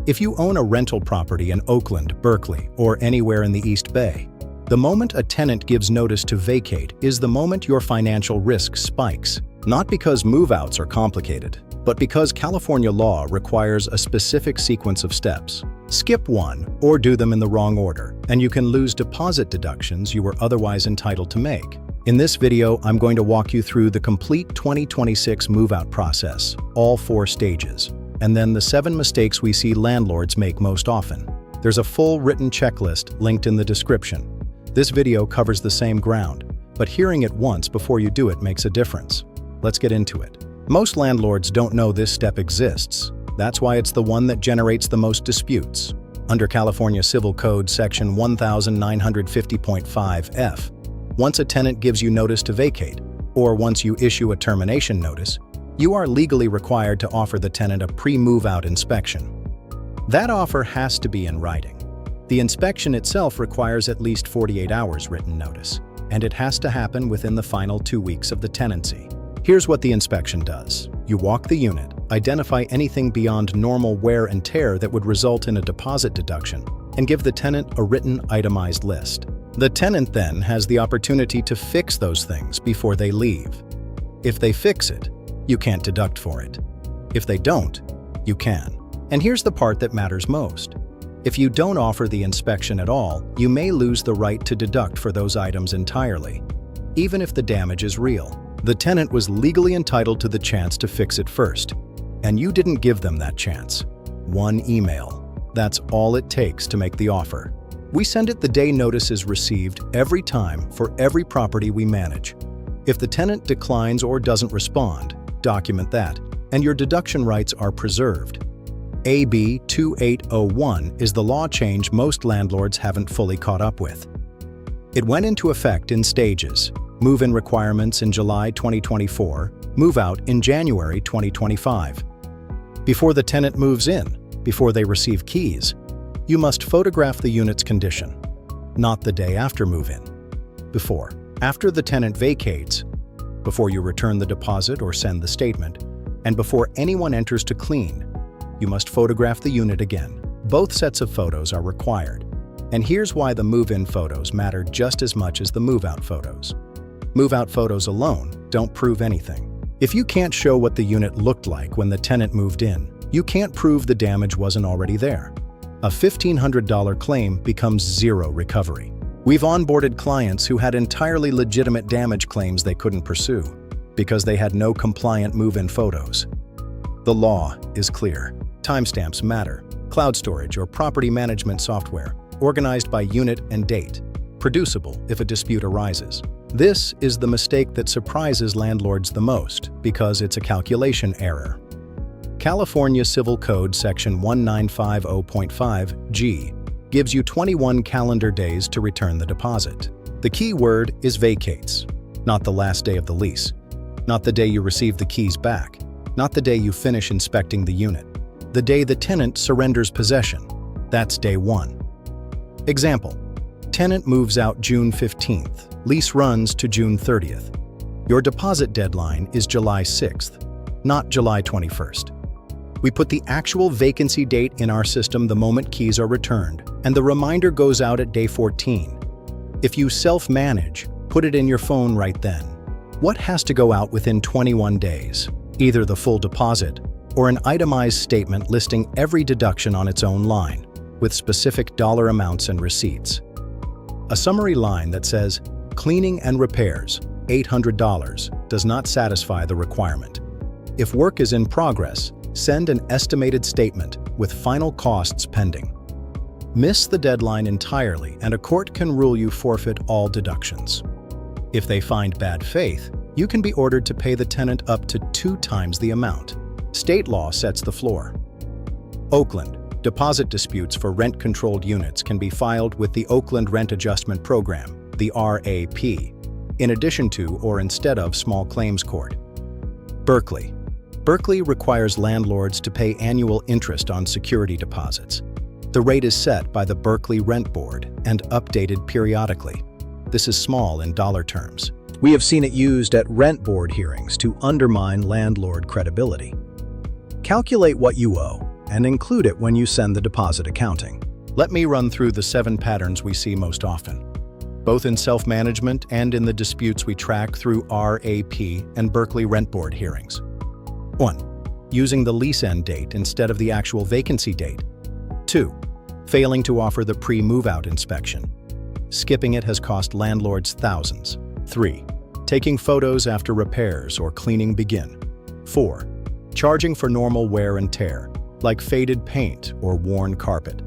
If you own a rental property in Oakland, Berkeley, or anywhere in the East Bay, the moment a tenant gives notice to vacate is the moment your financial risk spikes. Not because move-outs are complicated, but because California law requires a specific sequence of steps. Skip one or do them in the wrong order, and you can lose deposit deductions you were otherwise entitled to make. In this video, I'm going to walk you through the complete 2026 move-out process, all 4 stages, and then the 7 mistakes we see landlords make most often. There's a full written checklist linked in the description. This video covers the same ground, but hearing it once before you do it makes a difference. Let's get into it. Most landlords don't know this step exists. That's why it's the one that generates the most disputes. Under California Civil Code Section 1950.5F, once a tenant gives you notice to vacate, or once you issue a termination notice, you are legally required to offer the tenant a pre-move-out inspection. That offer has to be in writing. The inspection itself requires at least 48 hours written notice, and it has to happen within the final 2 weeks of the tenancy. Here's what the inspection does. You walk the unit, identify anything beyond normal wear and tear that would result in a deposit deduction, and give the tenant a written itemized list. The tenant then has the opportunity to fix those things before they leave. If they fix it, you can't deduct for it. If they don't, you can. And here's the part that matters most. If you don't offer the inspection at all, you may lose the right to deduct for those items entirely, even if the damage is real. The tenant was legally entitled to the chance to fix it first, and you didn't give them that chance. 1 email. That's all it takes to make the offer. We send it the day notice is received every time for every property we manage. If the tenant declines or doesn't respond, document that, and your deduction rights are preserved. AB 2801 is the law change most landlords haven't fully caught up with. It went into effect in stages. Move-in requirements in July 2024, move-out in January 2025. Before the tenant moves in, before they receive keys, you must photograph the unit's condition. Not the day after move-in. Before. After the tenant vacates, before you return the deposit or send the statement, and before anyone enters to clean, you must photograph the unit again. Both sets of photos are required. And here's why the move-in photos matter just as much as the move-out photos. Move-out photos alone don't prove anything. If you can't show what the unit looked like when the tenant moved in, you can't prove the damage wasn't already there. A $1,500 claim becomes zero recovery. We've onboarded clients who had entirely legitimate damage claims they couldn't pursue because they had no compliant move-in photos. The law is clear. Timestamps matter. Cloud storage or property management software, organized by unit and date, producible if a dispute arises. This is the mistake that surprises landlords the most because it's a calculation error. California Civil Code Section 1950.5G gives you 21 calendar days to return the deposit. The key word is vacates, not the last day of the lease, not the day you receive the keys back, not the day you finish inspecting the unit, the day the tenant surrenders possession. That's day 1. Example. Tenant moves out June 15th. Lease runs to June 30th. Your deposit deadline is July 6th, not July 21st. We put the actual vacancy date in our system the moment keys are returned, and the reminder goes out at day 14. If you self-manage, put it in your phone right then. What has to go out within 21 days? Either the full deposit or an itemized statement listing every deduction on its own line, with specific dollar amounts and receipts. A summary line that says, "Cleaning and repairs, $800, does not satisfy the requirement. If work is in progress, send an estimated statement with final costs pending." Miss the deadline entirely and a court can rule you forfeit all deductions. If they find bad faith, you can be ordered to pay the tenant up to 2 times the amount. State law sets the floor. Oakland. Deposit disputes for rent-controlled units can be filed with the Oakland Rent Adjustment Program, the RAP, in addition to or instead of small claims court. Berkeley. Berkeley requires landlords to pay annual interest on security deposits. The rate is set by the Berkeley Rent Board and updated periodically. This is small in dollar terms. We have seen it used at rent board hearings to undermine landlord credibility. Calculate what you owe. and include it when you send the deposit accounting. Let me run through the 7 patterns we see most often, both in self-management and in the disputes we track through RAP and Berkeley Rent Board hearings. 1. Using the lease end date instead of the actual vacancy date. 2. Failing to offer the pre-move-out inspection. Skipping it has cost landlords thousands. 3. Taking photos after repairs or cleaning begin. 4. Charging for normal wear and tear, like faded paint or worn carpet.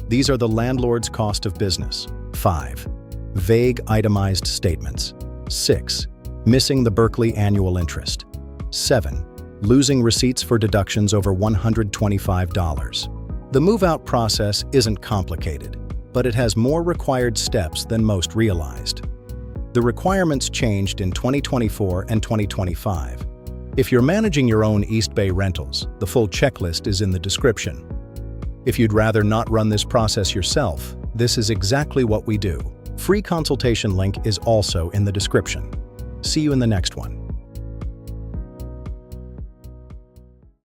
These are the landlord's cost of business. 5. Vague itemized statements. 6. Missing the Berkeley annual interest. 7. Losing receipts for deductions over $125. The move-out process isn't complicated, but it has more required steps than most realized. The requirements changed in 2024 and 2025. If you're managing your own East Bay rentals, the full checklist is in the description. If you'd rather not run this process yourself, this is exactly what we do. Free consultation link is also in the description. See you in the next one.